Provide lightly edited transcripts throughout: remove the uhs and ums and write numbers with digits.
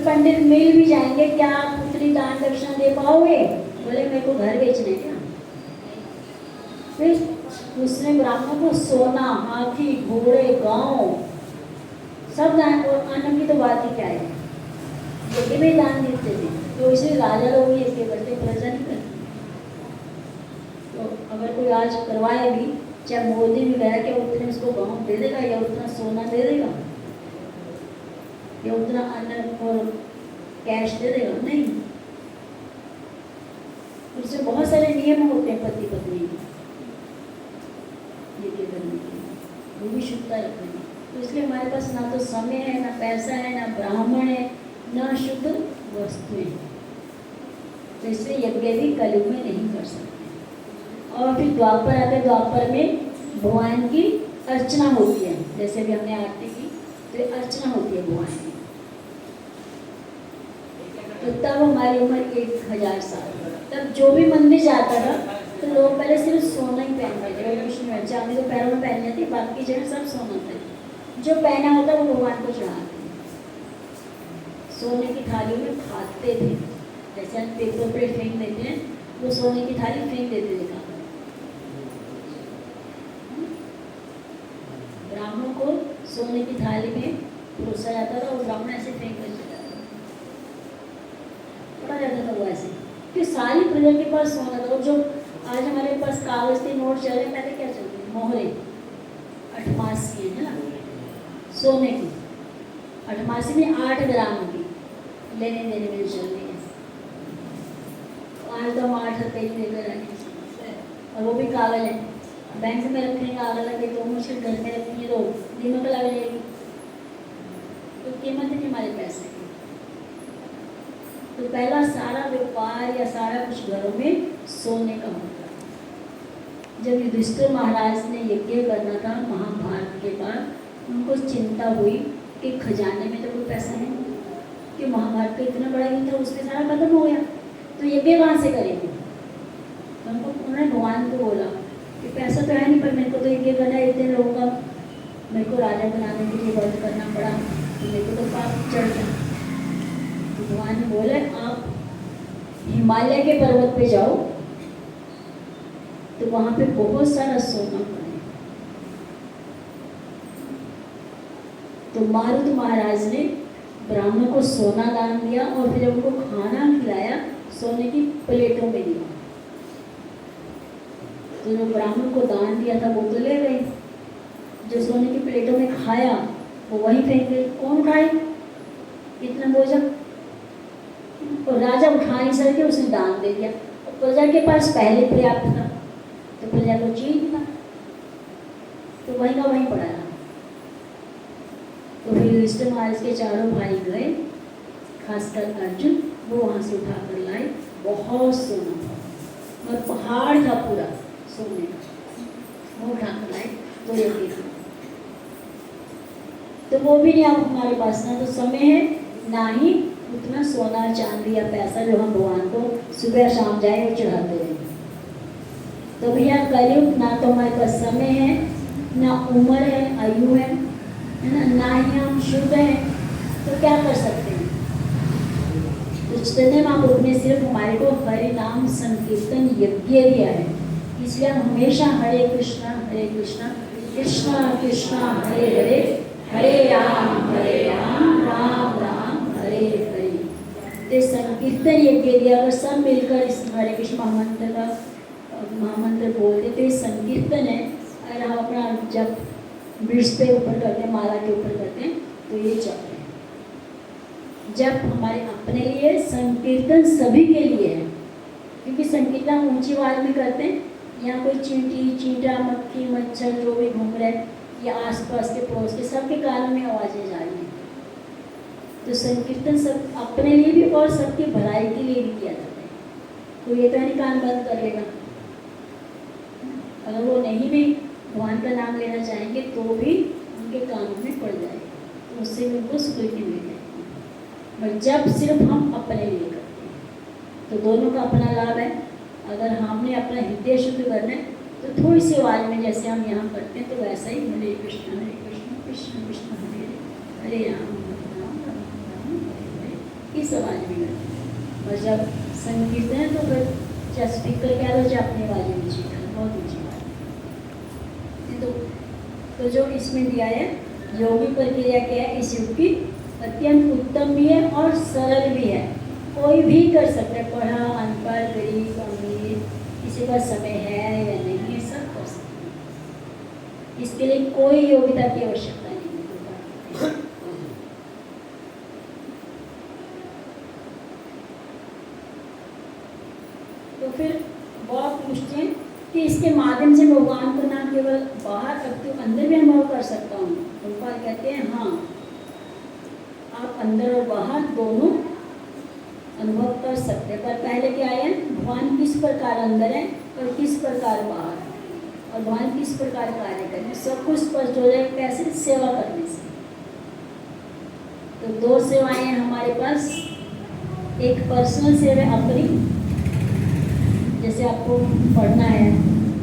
पंडित मिल भी जाएंगे, क्या आप पुत्री दान दक्षिणा दे पाओगे? बोले मेरे को घर बेचने क्या। फिर उसने ब्राह्मण को सोना, हाथी, घोड़े, गांव सब दान, और अन्न की तो बात ही क्या है, यज्ञ में दान देते थे। तो इसलिए राजा लोग ये यज्ञ करते, प्रजा नहीं करती। तो अगर कोई आज करवाए भी, चाहे मोदी भी गया, क्या उतने उसको गांव दे देगा या उतना सोना दे देगा या उतना अन्न और कैश दे देगा? नहीं। उससे बहुत सारे नियम होते हैं पति पत्नी के ये करने के, वो भी शुद्धता रखने की। तो इसलिए हमारे पास ना तो समय है, ना पैसा है, ना ब्राह्मण है, ना शुद्ध वस्तुएं। तो इसलिए यज्ञ भी कलयुग में नहीं कर सकते। और फिर द्वापर आते, द्वापर में भगवान की अर्चना होती है, जैसे भी हमने आरती की तो अर्चना होती है भगवान की। तो तब हमारी उम्र 1000 साल। तब जो भी मंदिर जाता था तो लोग पहले सिर्फ सोना ही पहनते थे, और कुछ नहीं, चांदी तो पैरों में पहन जाती, बाकी जगह सब सोना था। जो पहना होता वो भगवान को चढ़ाते, सोने की थाली में खाते थे। जैसे हम पेपर पे फेंक देते हैं, वो सोने की थाली फेंक देते थे। ब्राह्मण को सोने की थाली में परोसा जाता था और ब्राह्मण ऐसे फेंक कर चला जाता, पड़ा जाता था वो ऐसे, कि सारी प्रजा के पास सोना था। और जो आज हमारे पास कागज के नोट चल रहे, पहले क्या चलते थे? मोहरे, 88 है ना, सोने की 88 में 8 ग्राम की लेने देने में चल रही है। आज तो हम 8 रुपये ही लेकर आए, और वो भी कागज है। बैंक में रखने का आग लगे तो मुश्किल, घर में रखेंगे तो दीमक लग जाएगी। तो कीमत नहीं हमारे पैसे की। तो पहला सारा व्यापार या सारा कुछ घरों में सोने का होता है। जब युधिष्ठिर महाराज ने यज्ञ करना था महाभारत के बाद, उनको चिंता हुई कि खजाने में तो कोई पैसा नहीं, कि महाभारत का इतना बड़ा युद्ध था उसमें सारा खत्म हो गया, तो यज्ञ कहाँ से करेंगे? तो उन्होंने भगवान को बोला कि पैसा तो है नहीं, पर मेरे को तो यज्ञ करना है, इतने लोगों का मेरे को राजा बनाने के लिए व्रत करना पड़ा, तो मेरे को तो पाप चढ़ गया। तो भगवान ने बोले आप हिमालय के पर्वत पे जाओ, तो वहां पे बहुत सारा सोना पड़ा है। तो मारुत महाराज ने ब्राह्मण को सोना दान दिया, और फिर उनको खाना खिलाया, सोने की प्लेटों में दिया। तो जो ब्राह्मण को दान दिया था वो तो ले गए, जो सोने की प्लेटों में खाया वो वहीं फेंक गए। कौन खाए इतना भोजन? और राजा उठा नहीं सके, उसने दान दे दिया। और प्रजा के पास पहले पर्याप्त था, तो प्रजा को चाहिए था, तो वहीं का वहीं पड़ा रहा। तो फिर युधिष्ठिर महाराज के चारों भाई गए, खासकर अर्जुन, वो वहाँ से उठा कर लाए। बहुत सोना था और पहाड़ था पूरा सोने का, वो उठा कर लाए। तो ये देखो, तो वो भी नहीं अब हमारे पास, ना तो समय है ना ही उतना सोना चांदी या पैसा जो हम भगवान को सुबह शाम जाए और चढ़ाते रहे। तो भैया कलयुग, ना तो हमारे पास समय है, ना उम्र है, आयु है ना, ना ही हम शुद्ध हैं, तो क्या कर सकते हैं? तो चैतन्य महाप्रभु ने सिर्फ हमारे को हरि नाम संकीर्तन यज्ञ दिया है। इसलिए हम हमेशा हरे कृष्णा कृष्णा कृष्णा हरे हरे, हरे राम राम राम हरे हरे। तो संकीर्तन यज्ञ दिया। अगर सब मिलकर इस हरे कृष्ण महामंत्र का महामंत्र बोलते तो ये संकीर्तन है। अगर हम अपना जब वृक्ष पे ऊपर करते हैं, माला के ऊपर करते हैं, तो ये चलते हैं। जब हमारे अपने लिए, संकीर्तन सभी के लिए है, क्योंकि संकीर्तन ऊंची आवाज में करते हैं। यहाँ कोई चींटी, चींटा, मक्खी, मच्छर जो भी घूम रहे हैं, या आसपास के पड़ोस के, सबके कानों में आवाज़ें जा रही हैं। तो संकीर्तन सब अपने लिए भी और सबकी भलाई के लिए भी किया जाता है। कोई ये तो नहीं कान बंद कर लेगा, अगर वो नहीं भी भगवान का नाम लेना चाहेंगे तो भी उनके कानों में पड़ जाएगा, तो उससे भी उनको स्वीकृति मिल जाएगी। पर जब सिर्फ हम अपने लिए करते हैं तो दोनों का अपना लाभ है। अगर हमने अपना हृदय शुद्ध करना है तो थोड़ी सी आवाज में जैसे हम यहाँ करते हैं, तो वैसा ही हरे कृष्ण कृष्ण कृष्ण हरे हरे, हरे राम राम राम राम हरे हरे, इस आवाज़ में करते हैं। और जब संगीत है तो फिर चाहे स्पीकर कह लो चाहे अपनी आवाज़ में ऊँची कर, बहुत ऊँची आवाज़। तो जो इसमें दिया है योगी प्रक्रिया क्या है, इस युग की अत्यंत उत्तम भी है और सरल भी है। कोई भी कर सकता है, पढ़ा अनपढ़ गरीब अमीर, किसी का समय है या नहीं है, सब कर सकते हैं। इसके लिए कोई योग्यता की आवश्यकता नहीं है। तो फिर बहुत पूछते हैं कि इसके माध्यम से भगवान को ना केवल बाहर अपितु अंदर भी अनुभव कर सकता हूँ। गोपाल कहते हैं हाँ, आप अंदर और बाहर दोनों अनुभव कर सकते हैं। पर पहले क्या है, भगवान किस प्रकार अंदर है और किस प्रकार बाहर है, और भगवान किस प्रकार कार्य करें, सब कुछ स्पष्ट हो जाए। कैसे? सेवा करने से। तो दो सेवाएं हैं हमारे पास। एक पर्सनल सेवा अपनी, जैसे आपको पढ़ना है,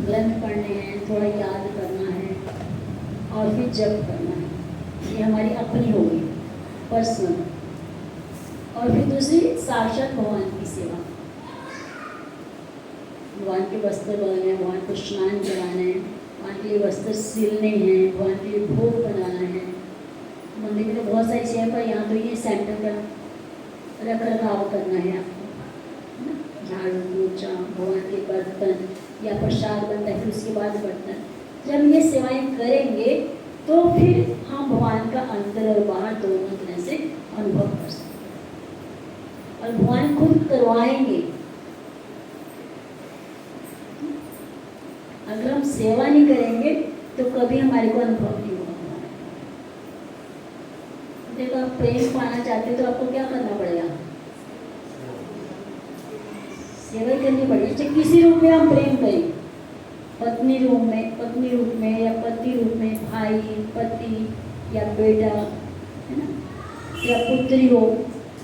ग्रंथ पढ़ने हैं, थोड़ा याद करना है और फिर जप करना है, ये हमारी अपनी होगी पर्सनल। और फिर दूसरी साक्षात भगवान की सेवा, भगवान के वस्त्र बनाने हैं, भगवान को स्नान कराना है, भगवान के लिए वस्त्र सिलने हैं, भगवान के लिए भोग बनाना है। मंदिर में तो बहुत सारी सेवा, पर यहाँ तो ये सेंटर का रख रखाव करना है आपको, झाड़ू पोछा, भगवान के बर्तन या प्रसाद बनता है, फिर उसके बाद बर्तन। जब ये सेवाएं करेंगे तो फिर हम भगवान का अंदर और बाहर दोनों तरह से अनुभव कर सकते हैं, और भगवान खुद करवाएंगे। अगर हम सेवा नहीं करेंगे तो कभी हमारे को अनुभव नहीं होगा। देखो, आप प्रेम पाना चाहते हो तो आपको क्या करना पड़ेगा? सेवा करनी पड़ेगी। चाहे किसी रूप में हम प्रेम करें, पत्नी रूप में या पति रूप में, भाई पति या बेटा, है ना, या पुत्री हो,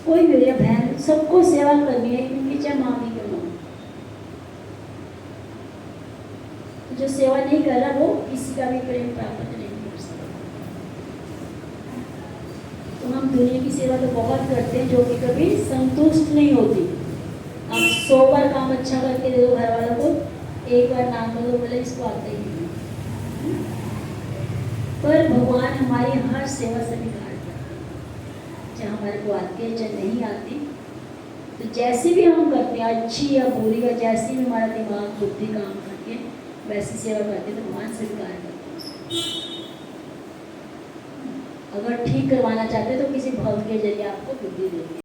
कोई भी या बहन, सबको सेवा करनी है, क्योंकि चाहे माँ भी क्यों ना। जो सेवा नहीं कर रहा वो किसी का भी प्रेम प्राप्त नहीं कर सकता। तो हम दुनिया की सेवा तो बहुत करते हैं जो कि कभी संतुष्ट नहीं होती। आप 100 बार काम अच्छा करके दे दो घर वालों को, एक बार ना करो, बोले इसको आता ही नहीं। पर भगवान हमारी हर सेवा से निकाल करते हैं, चाहे हमारे को आती है चाहे नहीं आती। तो जैसी भी हम करते हैं, अच्छी या बुरी, या जैसी भी हमारा दिमाग बुद्धि काम करके वैसी सेवा करते हैं, तो भगवान स्वीकार करते हैं। अगर ठीक करवाना चाहते हैं तो किसी भक्त के जरिए आपको बुद्धि देंगे।